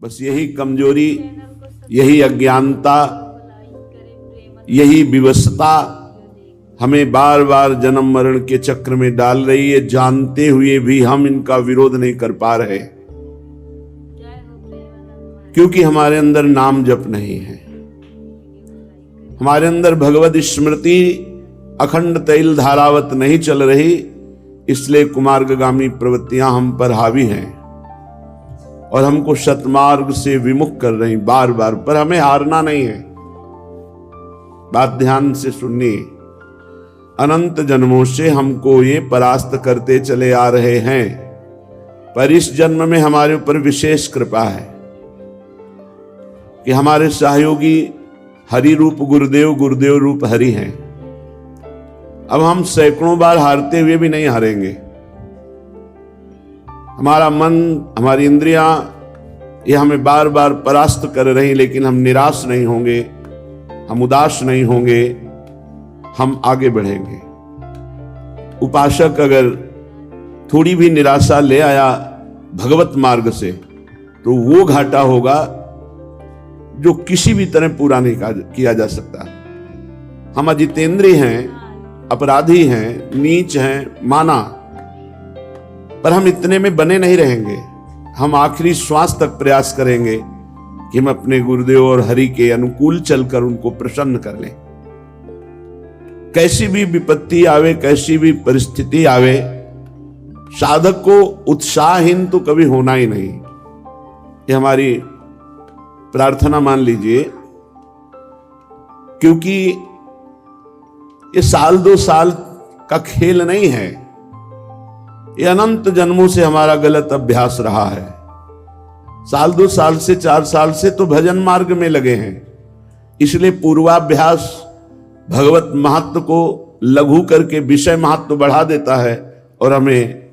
बस यही कमजोरी, यही अज्ञानता, यही विवशता हमें बार बार जन्म मरण के चक्र में डाल रही है। जानते हुए भी हम इनका विरोध नहीं कर पा रहे, क्योंकि हमारे अंदर नाम जप नहीं है, हमारे अंदर भगवत स्मृति अखंड तैल धारावत नहीं चल रही। इसलिए कुमार्गगामी प्रवृत्तियां हम पर हावी हैं और हमको सतमार्ग से विमुख कर रही बार बार। पर हमें हारना नहीं है। बात ध्यान से सुनिए, अनंत जन्मों से हमको ये परास्त करते चले आ रहे हैं, पर इस जन्म में हमारे ऊपर विशेष कृपा है कि हमारे सहयोगी हरि रूप गुरुदेव, गुरुदेव रूप हरि हैं। अब हम सैकड़ों बार हारते हुए भी नहीं हारेंगे। हमारा मन, हमारी इंद्रियां ये हमें बार बार परास्त कर रही, लेकिन हम निराश नहीं होंगे, हम उदास नहीं होंगे, हम आगे बढ़ेंगे। उपासक अगर थोड़ी भी निराशा ले आया भगवत मार्ग से, तो वो घाटा होगा जो किसी भी तरह पूरा नहीं किया जा सकता। हम अजितेंद्रिय हैं, अपराधी हैं, नीच हैं, माना, पर हम इतने में बने नहीं रहेंगे। हम आखिरी श्वास तक प्रयास करेंगे कि हम अपने गुरुदेव और हरि के अनुकूल चलकर उनको प्रसन्न कर लें। कैसी भी विपत्ति आवे, कैसी भी परिस्थिति आवे, साधक को उत्साहहीन तो कभी होना ही नहीं। ये हमारी प्रार्थना मान लीजिए, क्योंकि ये साल दो साल का खेल नहीं है, ये अनंत जन्मों से हमारा गलत अभ्यास रहा है। साल दो साल से, 4 साल से तो भजन मार्ग में लगे हैं, इसलिए पूर्वाभ्यास भगवत महत्व को लघु करके विषय महत्व बढ़ा देता है और हमें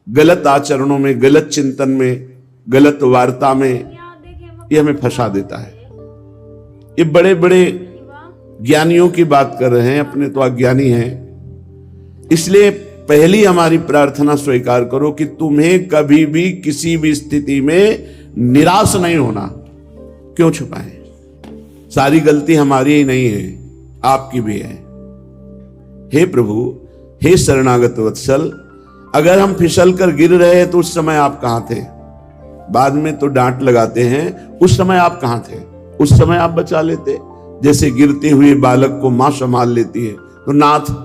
गलत आचरणों में, गलत चिंतन में, गलत वार्ता में ये हमें फंसा देता है। ये बड़े बड़े ज्ञानियों की बात कर रहे हैं, अपने तो अज्ञानी हैं। इसलिए पहली हमारी प्रार्थना स्वीकार करो कि तुम्हें कभी भी किसी भी स्थिति में निराश नहीं होना। क्यों छुपाएं? सारी गलती हमारी ही नहीं है, आपकी भी है। हे प्रभु, हे शरणागत वत्सल, अगर हम फिसल कर गिर रहे हैं तो उस समय आप कहां थे? बाद में तो डांट लगाते हैं, उस समय आप कहां थे? उस समय आप बचा लेते। जैसे गिरते हुए बालक को मां संभाल लेती है, तो नाथ,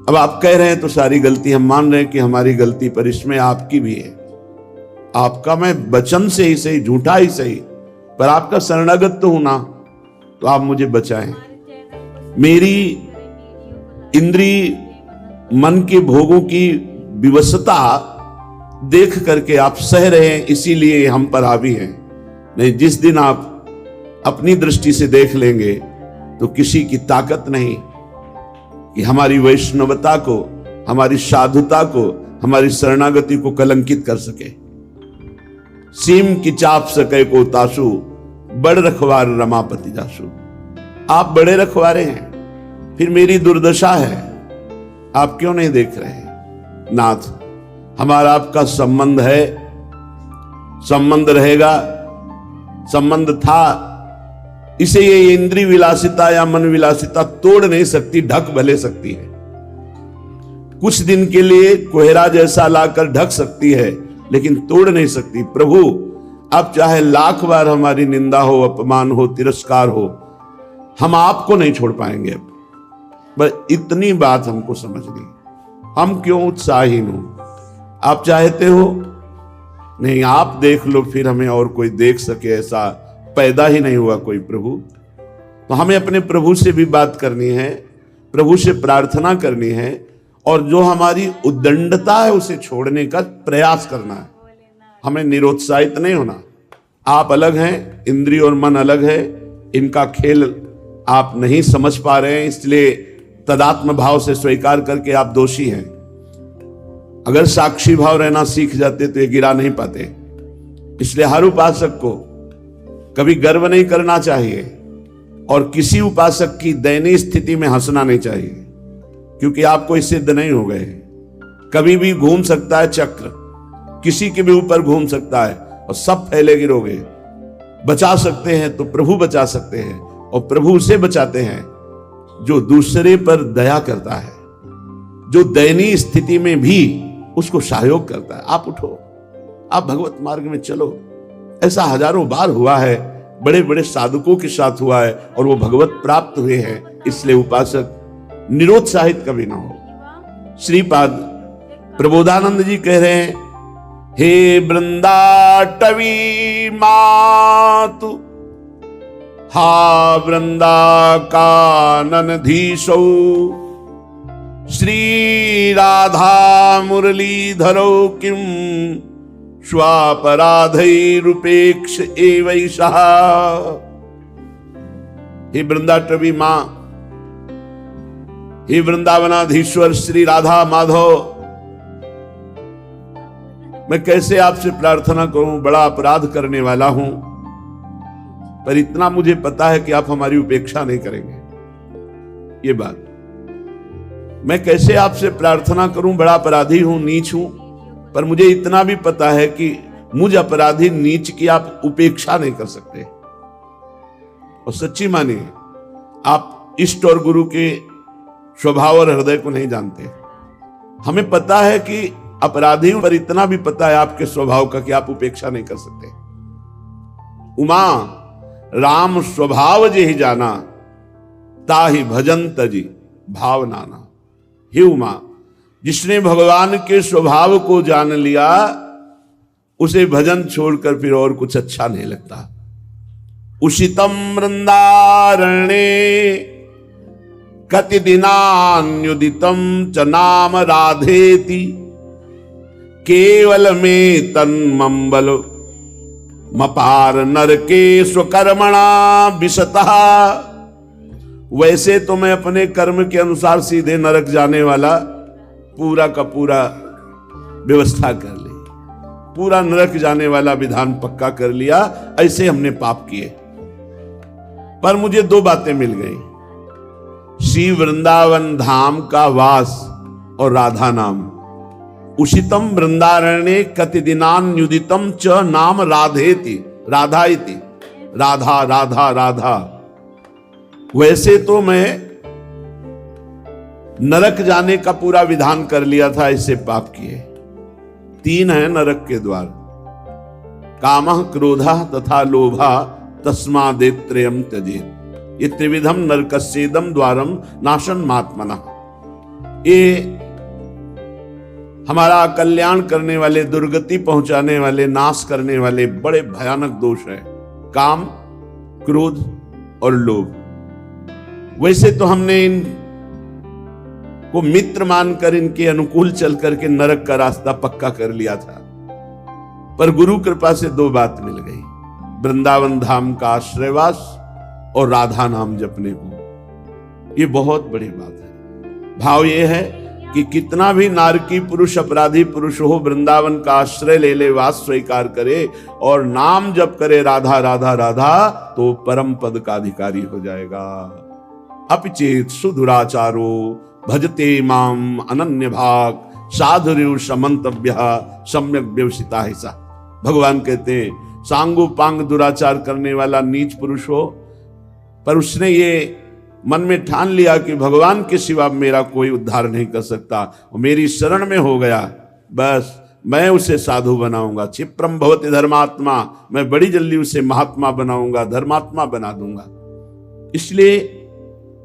अब आप कह रहे हैं तो सारी गलती हम मान रहे हैं कि हमारी गलती, पर इसमें आपकी भी है। आपका मैं वचन से ही सही, झूठा ही सही, पर आपका शरणागत तो होना, तो आप मुझे बचाएं। मेरी इंद्री मन के भोगों की विवशता देख करके आप सह रहे हैं, इसीलिए हम पर हावी हैं। नहीं, जिस दिन आप अपनी दृष्टि से देख लेंगे तो किसी की ताकत नहीं कि हमारी वैष्णवता को, हमारी साधुता को, हमारी शरणागति को कलंकित कर सके। सीम की चाप सके को तासु, बड़ रखवार रमापति जासु। आप बड़े रखवारे हैं, फिर मेरी दुर्दशा है, आप क्यों नहीं देख रहे हैं? नाथ, हमारा आपका संबंध है, संबंध रहेगा, संबंध था, इसे ये इंद्रिय विलासिता या मन विलासिता तोड़ नहीं सकती, ढक भले सकती है। कुछ दिन के लिए कोहरा जैसा लाकर ढक सकती है, लेकिन तोड़ नहीं सकती। प्रभु, अब चाहे लाख बार हमारी निंदा हो, अपमान हो, तिरस्कार हो, हम आपको नहीं छोड़ पाएंगे। अब बस इतनी बात हमको समझनी। हम क्यों उत्साहीन हो? आप चाहते हो नहीं, आप देख लो, फिर हमें और कोई देख सके ऐसा पैदा ही नहीं हुआ कोई प्रभु। तो हमें अपने प्रभु से भी बात करनी है, प्रभु से प्रार्थना करनी है, और जो हमारी उद्दंडता है उसे छोड़ने का प्रयास करना है। हमें निरुत्साहित नहीं होना। आप अलग हैं, इंद्रिय और मन अलग है, इनका खेल आप नहीं समझ पा रहे हैं, इसलिए तदात्म भाव से स्वीकार करके आप दोषी हैं। अगर साक्षी भाव रहना सीख जाते तो ये गिरा नहीं पाते। इसलिए हर उपासक को कभी गर्व नहीं करना चाहिए और किसी उपासक की दयनीय स्थिति में हंसना नहीं चाहिए, क्योंकि आप कोई सिद्ध नहीं हो गए। कभी भी घूम सकता है चक्र, किसी के भी ऊपर घूम सकता है, और सब फैले गिरोगे। बचा सकते हैं तो प्रभु बचा सकते हैं, और प्रभु उसे बचाते हैं जो दूसरे पर दया करता है, जो दयनीय स्थिति में भी उसको सहयोग करता है। आप उठो, आप भगवत मार्ग में चलो। ऐसा हजारों बार हुआ है, बड़े बड़े साधकों के साथ हुआ है और वो भगवत प्राप्त हुए हैं। इसलिए उपासक निरुत्साहित कभी ना हो। श्रीपाद प्रबोधानंद जी कह रहे हैं, हे वृंदाटवी मातु हा वृंदा काननधीशौ श्री राधा मुरलीधरौ किम स्वापराधैरुपेक्ष एवैषः। हे वृंदाटवी मां, हे वृंदावनाधीश्वर श्री राधा माधव, मैं कैसे आपसे प्रार्थना करूं, बड़ा अपराध करने वाला हूं, पर इतना मुझे पता है कि आप हमारी उपेक्षा नहीं करेंगे। ये बात, मैं कैसे आपसे प्रार्थना करूं, बड़ा अपराधी हूं, नीच हूं, पर मुझे इतना भी पता है कि मुझ अपराधी नीच की आप उपेक्षा नहीं कर सकते। और सच्ची मानिए, आप इष्ट और गुरु के स्वभाव और हृदय को नहीं जानते। हमें पता है कि अपराधी, पर इतना भी पता है आपके स्वभाव का कि आप उपेक्षा नहीं कर सकते। उमा राम स्वभाव जे ही जाना, ताहि भजन तजी भाव नाना। हे उमा, जिसने भगवान के स्वभाव को जान लिया, उसे भजन छोड़कर फिर और कुछ अच्छा नहीं लगता। उषितम वृंदारण्ये कति दिनान्युदितम च नाम राधेति केवल में तन्मंबल मपार नरके स्वकर्मणा विशतः। वैसे तो मैं अपने कर्म के अनुसार सीधे नरक जाने वाला पूरा का पूरा व्यवस्था कर ली, पूरा नरक जाने वाला विधान पक्का कर लिया। ऐसे हमने पाप किए, पर मुझे दो बातें मिल गई, श्री वृंदावन धाम का वास और राधा नाम। उषितम वृंदारण्ये कति दिनान्युदितम च नाम राधेति, राधा इति, राधा राधा राधा। वैसे तो मैं नरक जाने का पूरा विधान कर लिया था, इससे पाप किए। तीन है नरक के द्वार, कामः क्रोधः तथा लोभः तस्मादेत्रयम् त्यजेत्। ये त्रिविधम नरकस्येदम द्वारम नाशन मात्मनः। ये हमारा कल्याण करने वाले, दुर्गति पहुंचाने वाले, नाश करने वाले बड़े भयानक दोष है, काम, क्रोध और लोभ। वैसे तो हमने इन को मित्र मानकर इनके अनुकूल चल करके नरक का रास्ता पक्का कर लिया था, पर गुरु कृपा से दो बात मिल गई, वृंदावन धाम का आश्रयवास और राधा नाम जपने को। ये बहुत बड़ी बात है। भाव ये है कि कितना भी नारकी पुरुष, अपराधी पुरुष हो, वृंदावन का आश्रय ले ले, वास स्वीकार करे और नाम जप करे राधा राधा राधा, तो परम पद का अधिकारी हो जाएगा। अपिचेत सुदुराचारो भजते माम अनन्य भाग साधुर्यु समंतव्य सम्यक व्यवसिता है सा। भगवान कहते हैं, सांगो पांग दुराचार करने वाला नीच पुरुष हो, पर उसने ये मन में ठान लिया कि भगवान के सिवा मेरा कोई उद्धार नहीं कर सकता, और मेरी शरण में हो गया, बस मैं उसे साधु बनाऊंगा। क्षिप्रम भवति धर्मात्मा, मैं बड़ी जल्दी उसे महात्मा बनाऊंगा, धर्मात्मा बना दूंगा। इसलिए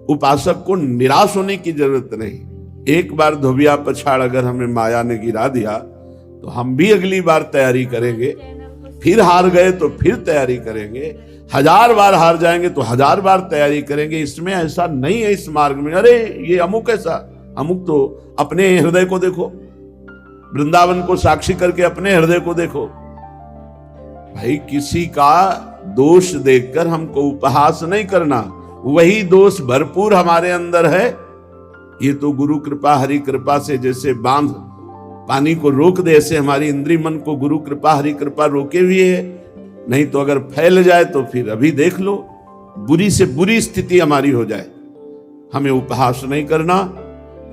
उपासक को निराश होने की जरूरत नहीं। एक बार धोबिया पछाड़ अगर हमें माया ने गिरा दिया, तो हम भी अगली बार तैयारी करेंगे, फिर हार गए तो फिर तैयारी करेंगे, 1000 बार हार जाएंगे तो 1000 बार तैयारी करेंगे। इसमें ऐसा नहीं है इस मार्ग में, अरे ये अमुक ऐसा, अमुक तो अपने हृदय को देखो, वृंदावन को साक्षी करके अपने हृदय को देखो। भाई किसी का दोष देखकर हमको उपहास नहीं करना, वही दोष भरपूर हमारे अंदर है। ये तो गुरु कृपा, हरि कृपा से जैसे बांध पानी को रोक दे, ऐसे हमारी इंद्रिय मन को गुरु कृपा, हरि कृपा रोके हुए है। नहीं तो अगर फैल जाए तो फिर अभी देख लो, बुरी से बुरी स्थिति हमारी हो जाए। हमें उपहास नहीं करना,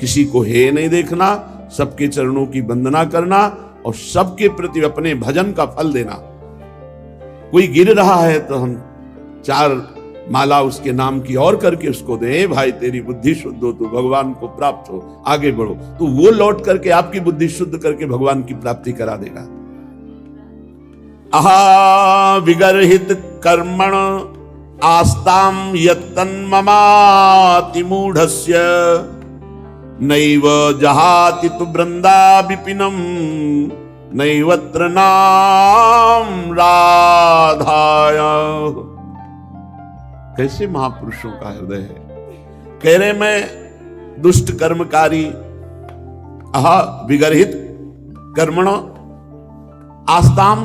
किसी को हे नहीं देखना, सबके चरणों की वंदना करना और सबके प्रति अपने भजन का फल देना। कोई गिर रहा है तो हम 4 माला उसके नाम की और करके उसको दे, भाई तेरी बुद्धि शुद्ध हो, तो भगवान को प्राप्त हो, आगे बढ़ो, तो वो लौट करके आपकी बुद्धि शुद्ध करके भगवान की प्राप्ति करा देगा। अहा विगर्हित कर्मण आस्ताम यत्तन्ममाति मूढ़स्य नैव जहाति तु वृंदा विपिनम नैवत्र नाम राधाय। कैसे महापुरुषों का हृदय है। कह रहे मैं दुष्ट कर्मकारी, अहा विगर्हित कर्मण आस्ताम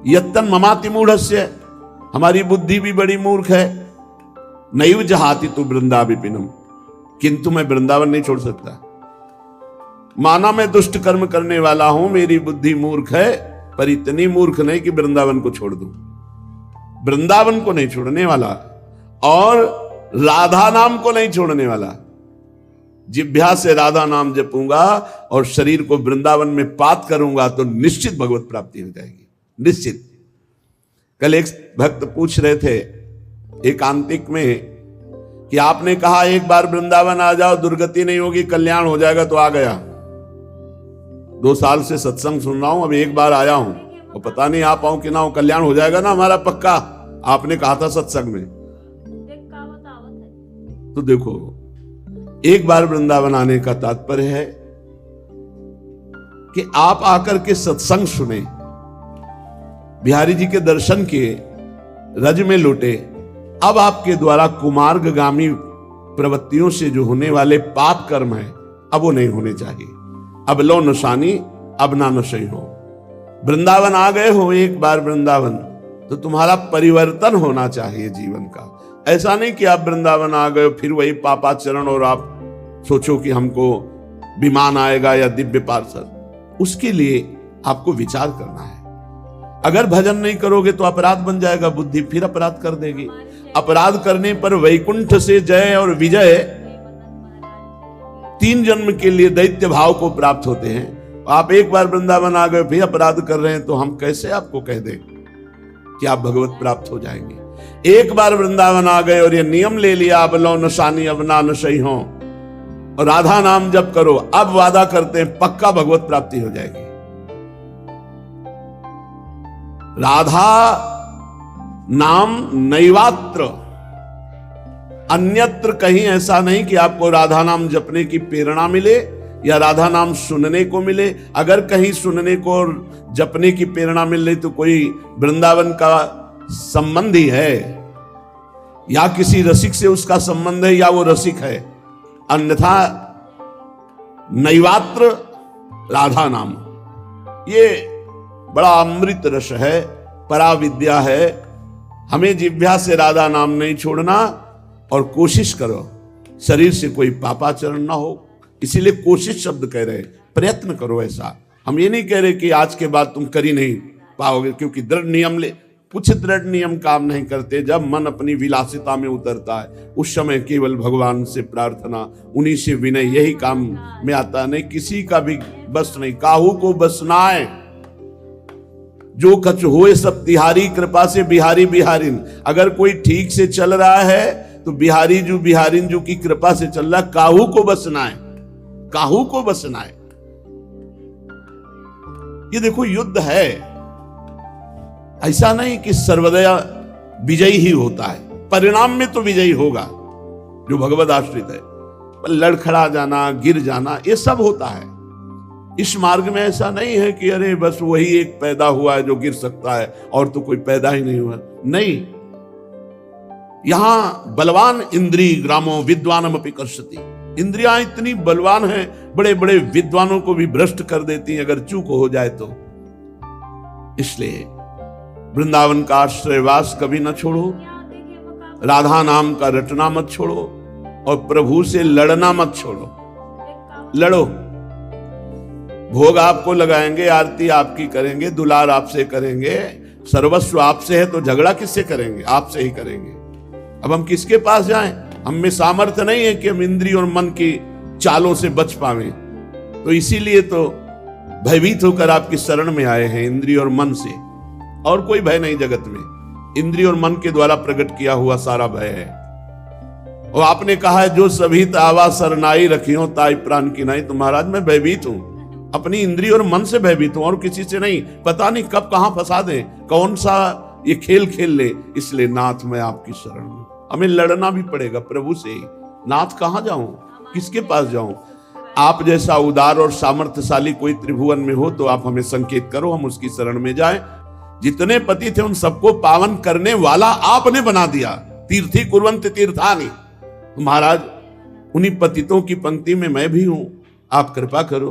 यत्तन ममाति मूढ़स्य, हमारी बुद्धि भी बड़ी मूर्ख है। नैव जहाति तु वृंदा विपिनम, किंतु मैं वृंदावन नहीं छोड़ सकता। माना मैं दुष्ट कर्म करने वाला हूं, मेरी बुद्धि मूर्ख है, पर इतनी मूर्ख नहीं कि वृंदावन को छोड़ दूं। वृंदावन को नहीं छोड़ने वाला और राधा नाम को नहीं छोड़ने वाला। जिह्वा से राधा नाम जपूंगा और शरीर को वृंदावन में पात करूंगा तो निश्चित भगवत प्राप्ति हो जाएगी, निश्चित। कल एक भक्त पूछ रहे थे एकांतिक में कि आपने कहा एक बार वृंदावन आ जाओ, दुर्गति नहीं होगी, कल्याण हो जाएगा, तो आ गया। 2 साल से सत्संग सुन रहा हूं, अब एक बार आया हूं और पता नहीं आ पाऊं कि ना हो, कल्याण हो जाएगा ना हमारा पक्का, आपने कहा था सत्संग में। तो देखो, एक बार वृंदावन आने का तात्पर्य है कि आप आकर के सत्संग सुने, बिहारी जी के दर्शन किए, रज में लुटे। अब आपके द्वारा कुमार्गगामी प्रवृत्तियों से जो होने वाले पाप कर्म है, अब वो नहीं होने चाहिए। अब लो नशानी अब ना नशे हो। वृंदावन आ गए हो एक बार वृंदावन, तो तुम्हारा परिवर्तन होना चाहिए जीवन का। ऐसा नहीं कि आप वृंदावन आ गए फिर वही पापाचरण और आप सोचो कि हमको विमान आएगा या दिव्य पार्षद। उसके लिए आपको विचार करना है। अगर भजन नहीं करोगे तो अपराध बन जाएगा, बुद्धि फिर अपराध कर देगी। अपराध करने पर वैकुंठ से जय और विजय 3 जन्म के लिए दैत्य भाव को प्राप्त होते हैं। आप एक बार वृंदावन आ गए फिर अपराध कर रहे हैं, तो हम कैसे आपको कह दें कि आप भगवत प्राप्त हो जाएंगे। एक बार वृंदावन आ गए और ये नियम ले लिया, अब लो नशानी अब ना नशई हो, और राधा नाम जप करो, अब वादा करते हैं पक्का भगवत प्राप्ति हो जाएगी। राधा नाम नैवात्र, अन्यत्र कहीं ऐसा नहीं कि आपको राधा नाम जपने की प्रेरणा मिले या राधा नाम सुनने को मिले। अगर कहीं सुनने को और जपने की प्रेरणा मिल रही तो कोई वृंदावन का संबंधी है या किसी रसिक से उसका संबंध है या वो रसिक है, अन्यथा नैवात्र राधा नाम। ये बड़ा अमृत रस है, पराविद्या है। हमें जिह्वा से राधा नाम नहीं छोड़ना और कोशिश करो शरीर से कोई पापाचरण ना हो। इसीलिए कोशिश शब्द कह रहे, प्रयत्न करो। ऐसा हम ये नहीं कह रहे कि आज के बाद तुम कर ही नहीं पाओगे, क्योंकि दृढ़ नियम ले, कुछ दृढ़ नियम काम नहीं करते। जब मन अपनी विलासिता में उतरता है उस समय केवल भगवान से प्रार्थना, उन्हीं से विनय, यही काम में आता। नहीं किसी का भी बस नहीं, काहू को बस ना आए, जो कछ होए सब तिहारी कृपा से बिहारी बिहारिन। अगर कोई ठीक से चल रहा है तो बिहारी जो बिहारिन जो की कृपा से चल रहा, काहू को बसना है, काहू को बसना है। ये देखो युद्ध है, ऐसा नहीं कि सर्वदया विजयी ही होता है, परिणाम में तो विजयी होगा जो भगवद आश्रित है। पर लड़खड़ा जाना, गिर जाना, ये सब होता है। इस मार्ग में ऐसा नहीं है कि अरे बस वही एक पैदा हुआ है जो गिर सकता है और तो कोई पैदा ही नहीं हुआ। नहीं, यहां बलवान इंद्री ग्रामो विद्वानम अपि कर्षति। इंद्रियां इतनी बलवान हैं, बड़े बड़े विद्वानों को भी भ्रष्ट कर देती हैं अगर चूक हो जाए तो। इसलिए वृंदावन का आश्रयवास कभी न छोड़ो, राधा नाम का रटना मत छोड़ो और प्रभु से लड़ना मत छोड़ो। लड़ो, भोग आपको लगाएंगे, आरती आपकी करेंगे, दुलार आपसे करेंगे, सर्वस्व आपसे है, तो झगड़ा किससे करेंगे? आपसे ही करेंगे। अब हम किसके पास जाएं? हम में सामर्थ्य नहीं है कि हम इंद्रिय और मन की चालों से बच पावें। तो इसीलिए तो भयभीत होकर आपकी शरण में आए हैं, इंद्रिय और मन से। और कोई भय नहीं जगत में, इंद्रिय और मन के द्वारा प्रकट किया हुआ सारा भय है। और आपने कहा है जो सभी तावा सरनाई रखियो ताई प्राण की नहीं। तो महाराज मैं भयभीत हूं, अपनी इंद्रिय और मन से भयभीत हूं और किसी से नहीं। पता नहीं कब कहां फंसा दे, कौन सा ये खेल खेल ले। इसलिए नाथ मैं आपकी शरण में, हमें लड़ना भी पड़ेगा प्रभु से ही। नाथ कहां जाऊं, किसके पास जाऊं? आप जैसा उदार और सामर्थ्यशाली कोई त्रिभुवन में हो तो आप हमें संकेत करो, हम उसकी शरण में जाएं। जितने पति थे उन सबको पावन करने वाला आपने बना दिया। तीर्थी कुर्वन्त तीर्थानि। महाराज उन्हीं पतितों की पंक्ति में मैं भी हूं, आप कृपा करो।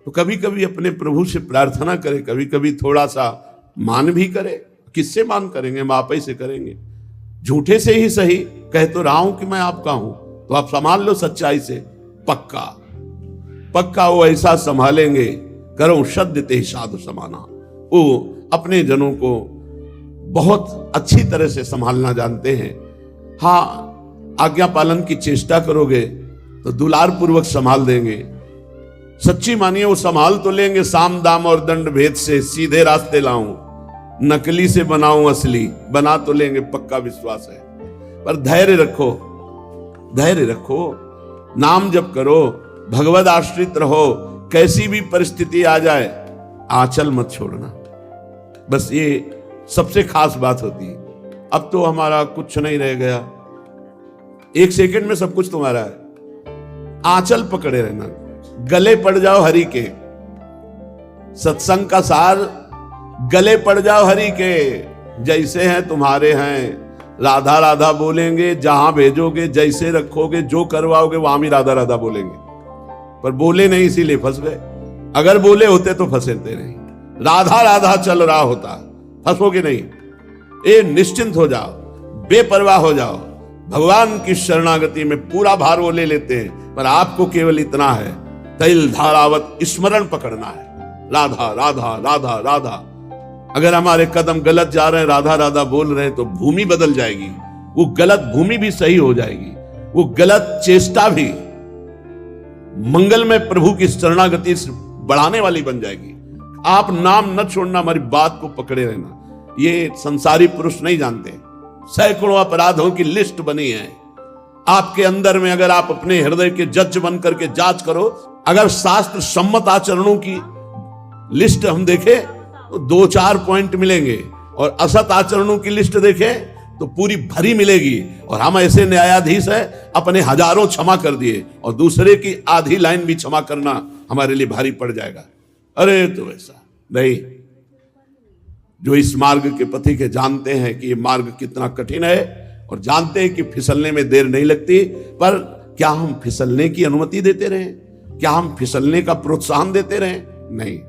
तो कभी कभी अपने प्रभु से प्रार्थना करें, कभी कभी थोड़ा सा मान भी करें। किससे मान करेंगे, हम आप ही से करेंगे। झूठे से ही सही, कह तो रहा हूं कि मैं आपका हूं, तो आप संभाल लो सच्चाई से। पक्का पक्का वो ऐसा संभालेंगे, करो शब्द ते साधु समाना। वो अपने जनों को बहुत अच्छी तरह से संभालना जानते हैं। हाँ, आज्ञा पालन की चेष्टा करोगे तो दुलार पूर्वक संभाल देंगे। सच्ची मानिए वो संभाल तो लेंगे। साम दाम और दंड भेद से सीधे रास्ते लाऊं, नकली से बनाऊं असली, बना तो लेंगे, पक्का विश्वास है। पर धैर्य रखो, धैर्य रखो, नाम जप करो, भगवद आश्रित रहो। कैसी भी परिस्थिति आ जाए आंचल मत छोड़ना, बस ये सबसे खास बात होती है। अब तो हमारा कुछ नहीं रह गया, एक सेकंड में सब कुछ तुम्हारा है। आंचल पकड़े रहना, गले पड़ जाओ हरि के। सत्संग का सार, गले पड़ जाओ हरि के। जैसे हैं तुम्हारे हैं, राधा राधा बोलेंगे, जहां भेजोगे, जैसे रखोगे, जो करवाओगे वहां भी राधा राधा बोलेंगे। पर बोले नहीं इसीलिए फंस गए, अगर बोले होते तो फंसते नहीं। राधा राधा चल रहा होता, फंसोगे नहीं। ए निश्चिंत हो जाओ, बेपरवाह हो जाओ। भगवान की शरणागति में पूरा भार वो ले लेते हैं। पर आपको केवल इतना है, तैल धारावत स्मरण पकड़ना है, राधा राधा राधा राधा। अगर हमारे कदम गलत जा रहे हैं, राधा राधा बोल रहे हैं, तो भूमि बदल जाएगी। वो गलत भूमि भी सही हो जाएगी, वो गलत चेष्टा भी मंगल में प्रभु की शरणागति बढ़ाने वाली बन जाएगी। आप नाम न छोड़ना, हमारी बात को पकड़े रहना। ये संसारी पुरुष नहीं जानते। सैकड़ों अपराधों की लिस्ट बनी है आपके अंदर में। अगर आप अपने हृदय के जज बन करके जांच करो, अगर शास्त्र सम्मत आचरणों की लिस्ट हम देखें तो 2-4 पॉइंट मिलेंगे, और असत आचरणों की लिस्ट देखें तो पूरी भरी मिलेगी। और हम ऐसे न्यायाधीश हैं, अपने हजारों क्षमा कर दिए और दूसरे की आधी लाइन भी क्षमा करना हमारे लिए भारी पड़ जाएगा। अरे तो ऐसा नहीं। जो इस मार्ग के पथिक के जानते हैं कि ये मार्ग कितना कठिन है, और जानते हैं कि फिसलने में देर नहीं लगती। पर क्या हम फिसलने की अनुमति देते रहे? क्या हम फिसलने का प्रोत्साहन देते रहे? नहीं।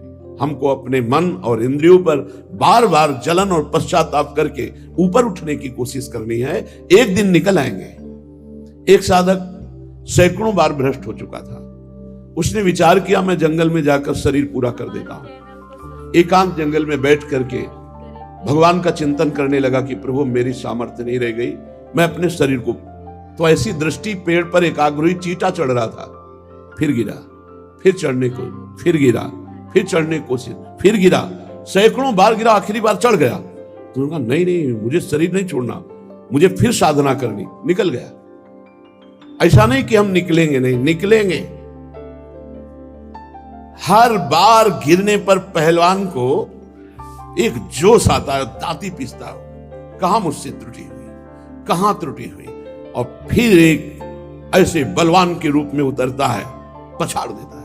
हमको अपने मन और इंद्रियों पर बार बार जलन और पश्चाताप करके ऊपर उठने की कोशिश करनी है। एक दिन निकल आएंगे। एक साधक सैकड़ों बार भ्रष्ट हो चुका था। उसने विचार किया मैं जंगल में जाकर शरीर पूरा कर देता हूं। एकांत जंगल में बैठ करके भगवान का चिंतन करने लगा कि प्रभु मेरी सामर्थ्य नहीं रह गई, मैं अपने शरीर को। तो ऐसी दृष्टि, पेड़ पर एकाग्र चींटा चढ़ रहा था, फिर गिरा, फिर चढ़ने को, फिर गिरा, फिर चढ़ने की कोशिश, फिर गिरा, सैकड़ों बार गिरा, आखिरी बार चढ़ गया। तो कहा नहीं नहीं, मुझे शरीर नहीं छोड़ना, मुझे फिर साधना करनी। निकल गया। ऐसा नहीं कि हम निकलेंगे नहीं, निकलेंगे। हर बार गिरने पर पहलवान को एक जोश आता है, दांती पीसता है, कहां मुझसे त्रुटि हुई, कहां त्रुटि हुई, और फिर एक ऐसे बलवान के रूप में उतरता है, पछाड़ देता है।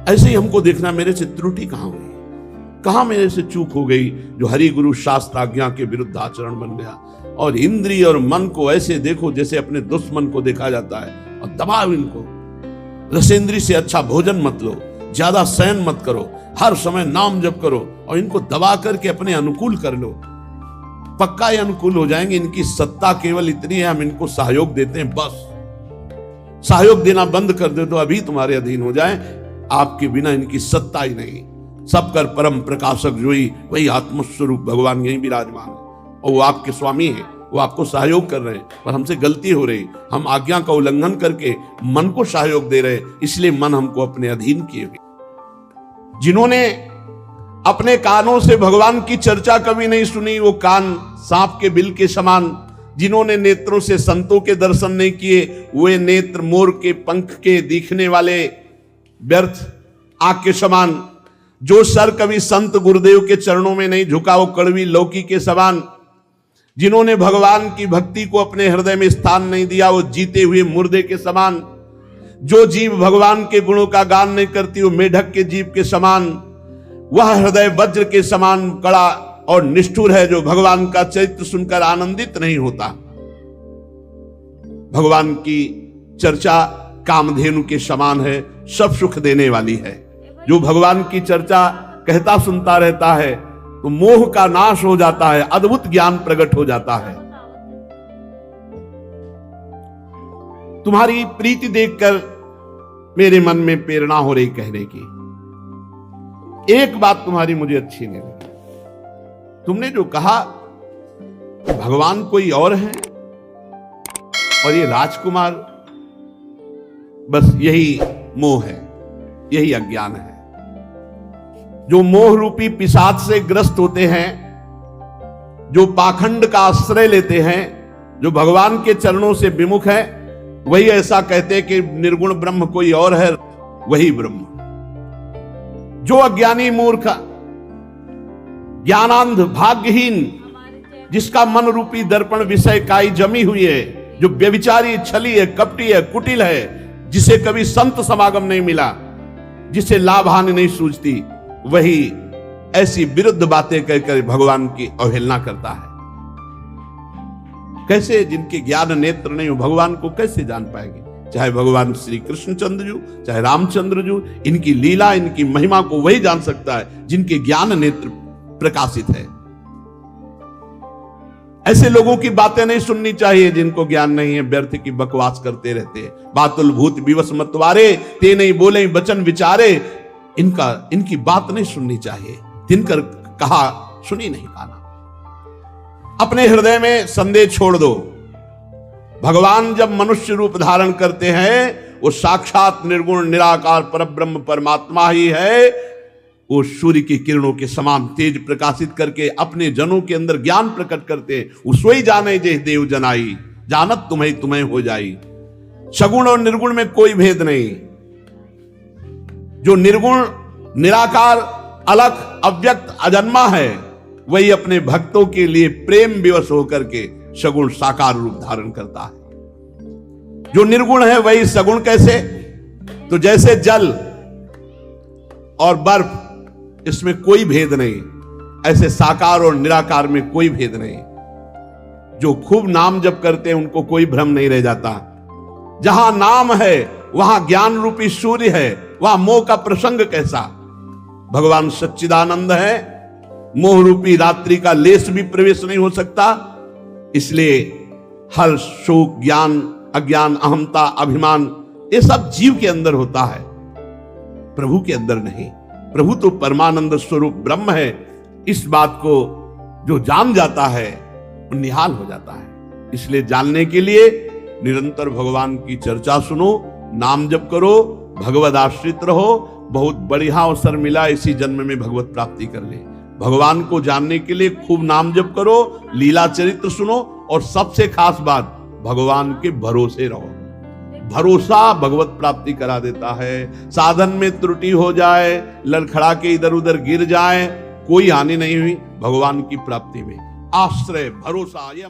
ऐसे ही हमको देखना, मेरे से त्रुटि कहां हुई, कहां मेरे से चूक हो गई, जो हरि गुरु शास्त्र आज्ञा के विरुद्ध आचरण बन गया। और इंद्रिय और मन को ऐसे देखो जैसे अपने दुश्मन को देखा जाता है, और दबाओ इनको। रसेंद्री से अच्छा भोजन मत लो, ज्यादा शयन मत करो, हर समय नाम जप करो, और इनको दबा करके अपने अनुकूल कर लो। पक्का ये अनुकूल हो जाएंगे। इनकी सत्ता केवल इतनी है, हम इनको सहयोग देते हैं, बस। सहयोग देना बंद कर दे तो अभी तुम्हारे अधीन हो जाए। आपके बिना इनकी सत्ता ही नहीं। सब कर परम प्रकाशक जोई, वही आत्मस्वरूप भगवान यही विराजमान है, और वो आपके स्वामी है, वो आपको सहयोग कर रहे हैं। पर हमसे गलती हो रही, हम आज्ञा का उल्लंघन करके मन को सहयोग दे रहे, इसलिए मन हमको अपने अधीन किए हुए। जिन्होंने अपने कानों से भगवान की चर्चा कभी नहीं सुनी। वो कान सांप के बिल के समान, जिन्होंने नेत्रों से संतों के दर्शन नहीं किए, वे नेत्र मोर के पंख के दिखने वाले व्यर्थ आग के समान। जो सर कभी संत गुरुदेव के चरणों में नहीं झुका, वो कड़वी लौकी के समान। जिन्होंने भगवान की भक्ति को अपने हृदय में स्थान नहीं दिया, वो जीते हुए मुर्दे के समान। जो जीव भगवान के गुणों का गान नहीं करती, वो मेढक के जीव के समान। वह हृदय वज्र के समान कड़ा और निष्ठुर है, जो भगवान का चरित्र सुनकर आनंदित नहीं होता। भगवान की चर्चा कामधेनु के समान है, सब सुख देने वाली है। जो भगवान की चर्चा कहता सुनता रहता है तो मोह का नाश हो जाता है, अद्भुत ज्ञान प्रकट हो जाता है। तुम्हारी प्रीति देखकर मेरे मन में प्रेरणा हो रही कहने की। एक बात तुम्हारी मुझे अच्छी नहीं लगी। तुमने जो कहा कि भगवान कोई और है और ये राजकुमार, बस यही मोह है, यही अज्ञान है। जो मोह रूपी पिशाच से ग्रस्त होते हैं, जो पाखंड का आश्रय लेते हैं, जो भगवान के चरणों से विमुख है, वही ऐसा कहते हैं कि निर्गुण ब्रह्म कोई और है, वही ब्रह्म। जो अज्ञानी मूर्ख, ज्ञानांध, भाग्यहीन, जिसका मन रूपी दर्पण विषय काई जमी हुई है, जो व्यभिचारी, छली है, कपटी है, कुटिल है, जिसे कभी संत समागम नहीं मिला, जिसे लाभ हानि नहीं सूझती, वही ऐसी विरुद्ध बातें कहकर भगवान की अवहेलना करता है। कैसे, जिनके ज्ञान नेत्र नहीं हो, भगवान को कैसे जान पाएंगे? चाहे भगवान श्री कृष्णचंद्र जी, चाहे रामचंद्र जी, इनकी लीला, इनकी महिमा को वही जान सकता है जिनके ज्ञान नेत्र प्रकाशित है। ऐसे लोगों की बातें नहीं सुननी चाहिए जिनको ज्ञान नहीं है, व्यर्थ की बकवास करते रहते हैं। बातुल भूत विवश मतवारे, ते नहीं बोले वचन विचारे। इनकी बात नहीं सुननी चाहिए, दिनकर कहा सुनी नहीं पाना। अपने हृदय में संदेह छोड़ दो। भगवान जब मनुष्य रूप धारण करते हैं, वो साक्षात निर्गुण निराकार परब्रह्म परमात्मा ही है। वो सूर्य की किरणों के समान तेज प्रकाशित करके अपने जनों के अंदर ज्ञान प्रकट करते हैं। उसोई जाने जे देव जनाई, जानत तुम्हें तुम्हें हो जाई। सगुण और निर्गुण में कोई भेद नहीं। जो निर्गुण निराकार अलख अव्यक्त अजन्मा है, वही अपने भक्तों के लिए प्रेम विवश होकर के सगुण साकार रूप धारण करता है। जो निर्गुण है वही सगुण कैसे? तो जैसे जल और बर्फ, इसमें कोई भेद नहीं, ऐसे साकार और निराकार में कोई भेद नहीं। जो खूब नाम जप करते हैं उनको कोई भ्रम नहीं रह जाता। जहां नाम है वहां ज्ञान रूपी सूर्य है, वहां मोह का प्रसंग कैसा? भगवान सच्चिदानंद है, मोह रूपी रात्रि का लेस भी प्रवेश नहीं हो सकता। इसलिए हर शोक, ज्ञान, अज्ञान, अहमता, अभिमान, ये सब जीव के अंदर होता है, प्रभु के अंदर नहीं। प्रभु तो परमानंद स्वरूप ब्रह्म है। इस बात को जो जान जाता है वो निहाल हो जाता है। इसलिए जानने के लिए निरंतर भगवान की चर्चा सुनो, नाम जप करो, भगवद आश्रित रहो। बहुत बढ़िया अवसर मिला, इसी जन्म में भगवत प्राप्ति कर ले। भगवान को जानने के लिए खूब नाम जप करो, लीला चरित्र सुनो, और सबसे खास बात, भगवान के भरोसे रहो। भरोसा भगवत प्राप्ति करा देता है। साधन में त्रुटि हो जाए, लड़खड़ा के इधर उधर गिर जाए, कोई हानि नहीं हुई। भगवान की प्राप्ति में आश्रय, भरोसा, यह